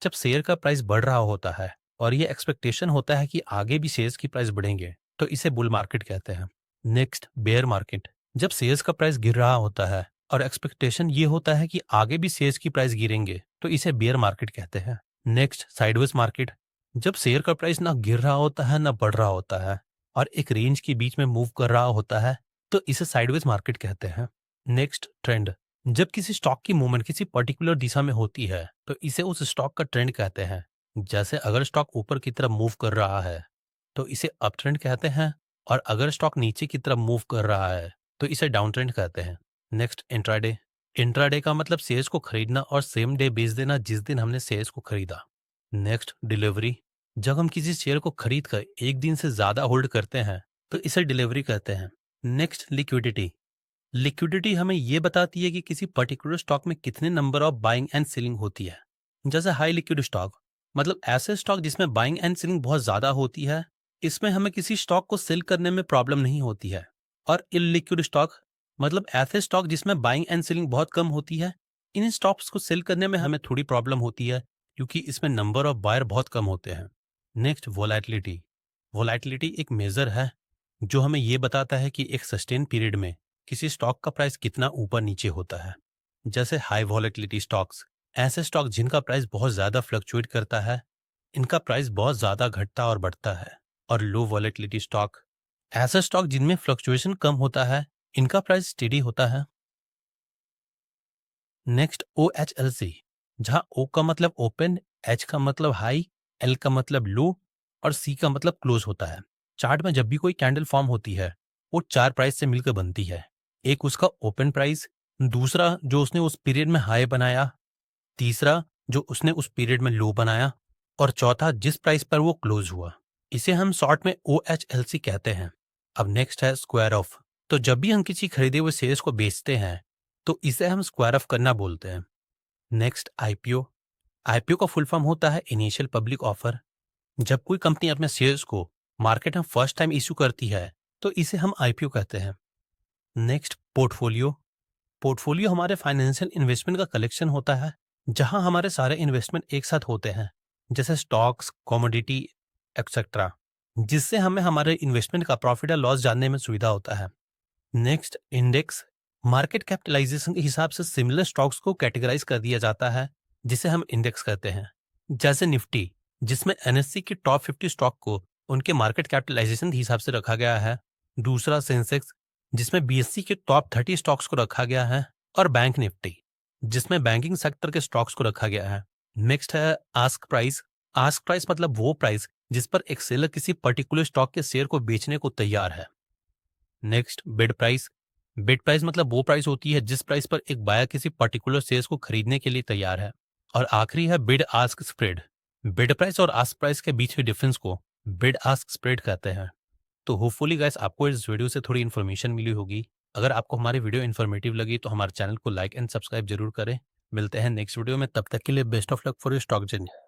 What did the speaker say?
जब शेयर का प्राइस बढ़ रहा होता है और ये एक्सपेक्टेशन होता है कि आगे भी शेयर्स की प्राइस बढ़ेंगे, तो इसे बुल मार्केट कहते हैं। Next, bear market. जब शेयर्स का प्राइस गिर रहा होता है और एक्सपेक्टेशन ये होता है कि आगे भी शेयर्स की प्राइस गिरेंगे, तो इसे बेयर मार्केट कहते हैं। Next, sideways market. जब शेयर का प्राइस ना गिर रहा होता है ना बढ़ रहा होता है और एक रेंज के बीच में मूव कर रहा होता है, तो इसे साइडवेज मार्केट कहते हैं। Next, trend. जब किसी स्टॉक की मूवमेंट किसी पर्टिकुलर दिशा में होती है, तो इसे उस स्टॉक का ट्रेंड कहते हैं। जैसे अगर स्टॉक ऊपर की तरफ मूव कर रहा है, तो इसे अप ट्रेंड कहते हैं, और अगर स्टॉक नीचे की तरफ मूव कर रहा है, तो इसे डाउन ट्रेंड कहते हैं। Next, intraday. इंट्राडे का मतलब शेयर्स को खरीदना और सेम डे बेच देना जिस दिन हमने शेयर्स को खरीदा। Next, delivery. जब हम किसी शेयर को खरीद कर एक दिन से ज्यादा होल्ड करते हैं, तो इसे डिलीवरी कहते हैं। Next, liquidity. लिक्विडिटी हमें ये बताती है कि किसी पर्टिकुलर स्टॉक में कितने number of buying and selling होती है। जैसे हाई लिक्विड स्टॉक, मतलब ऐसे स्टॉक जिसमें बाइंग एंड सेलिंग बहुत ज्यादा होती है, इसमें हमें किसी स्टॉक को सेल करने में प्रॉब्लम नहीं होती है। और इलिक्विड स्टॉक, मतलब ऐसे स्टॉक जिसमें बाइंग एंड सेलिंग बहुत कम होती है, इन स्टॉक्स को सेल करने में हमें थोड़ी प्रॉब्लम होती है क्योंकि इसमें नंबर ऑफ बायर बहुत कम होते हैं। Next, volatility. वोलेटिलिटी एक मेजर है जो हमें ये बताता है कि एक सस्टेन पीरियड में किसी स्टॉक का प्राइस कितना ऊपर नीचे होता है। जैसे हाई वॉलेटिलिटी स्टॉक्स, ऐसे स्टॉक जिनका प्राइस बहुत ज्यादा फ्लक्चुएट करता है, इनका प्राइस बहुत ज्यादा घटता और बढ़ता है। और लो वॉलेटिलिटी स्टॉक, ऐसे स्टॉक जिनमें फ्लक्चुएशन कम होता है, इनका प्राइस स्टेडी होता है। नेक्स्ट, OHLC, जहां O का मतलब ओपन, H का मतलब हाई, L का मतलब लो और C का मतलब क्लोज होता है। चार्ट में जब भी कोई कैंडल फॉर्म होती है, वो चार प्राइस से मिलकर बनती है। एक उसका ओपन प्राइस, दूसरा जो उसने उस पीरियड में हाई बनाया, तीसरा जो उसने उस पीरियड में लो बनाया, और चौथा जिस प्राइस पर वो क्लोज हुआ। इसे हम शॉर्ट में OHLC कहते हैं। अब नेक्स्ट है स्क्वायर ऑफ। तो जब भी हम किसी खरीदे हुए शेयर्स को बेचते हैं, तो इसे हम स्क्वायर ऑफ करना बोलते हैं। Next, IPO। IPO का फुल फॉर्म होता है इनिशियल पब्लिक ऑफर। जब कोई कंपनी अपने शेयर्स को मार्केट में फर्स्ट टाइम इशू करती है, तो इसे हम IPO कहते हैं। Next, portfolio. पोर्टफोलियो हमारे फाइनेंशियल इन्वेस्टमेंट का कलेक्शन होता है, जहां हमारे सारे इन्वेस्टमेंट एक साथ होते हैं, जैसे स्टॉक्स, कमोडिटी, एक्सेट्रा, जिससे हमें हमारे इन्वेस्टमेंट का प्रॉफिट या लॉस जानने में सुविधा होता है। Next, index. मार्केट कैपिटलाइजेशन के हिसाब से सिमिलर स्टॉक्स को कैटेगराइज कर दिया जाता है, जिसे हम इंडेक्स कहते हैं। जैसे निफ्टी, जिसमें NSE के टॉप 50 स्टॉक को उनके मार्केट कैपिटलाइजेशन के हिसाब से रखा गया है। दूसरा, सेंसेक्स, जिसमें BSE के टॉप 30 स्टॉक्स को रखा गया है। और बैंक निफ्टी, जिसमें बैंकिंग सेक्टर के स्टॉक्स को रखा गया है। नेक्स्ट है आस्क प्राइस। आस्क प्राइस मतलब वो प्राइस जिस पर एक सेलर किसी पर्टिकुलर स्टॉक के शेयर को बेचने को तैयार है। Next, bid price. Bid price मतलब वो प्राइस होती है जिस प्राइस पर एक बायर किसी पर्टिकुलर शेयर्स को खरीदने के लिए तैयार है। और आखिरी है bid ask spread. Bid price और आस्क प्राइस के बीच के डिफरेंस को बिड आस्क स्प्रेड कहते हैं। तो होपफुली गाइस आपको इस वीडियो से थोड़ी इन्फॉर्मेशन मिली होगी। अगर आपको हमारी वीडियो इन्फॉर्मेटिव लगी तो हमारे चैनल को लाइक एंड सब्सक्राइब जरूर करें। मिलते हैं नेक्स्ट वीडियो में, तब तक के लिए best of luck for your stock journey.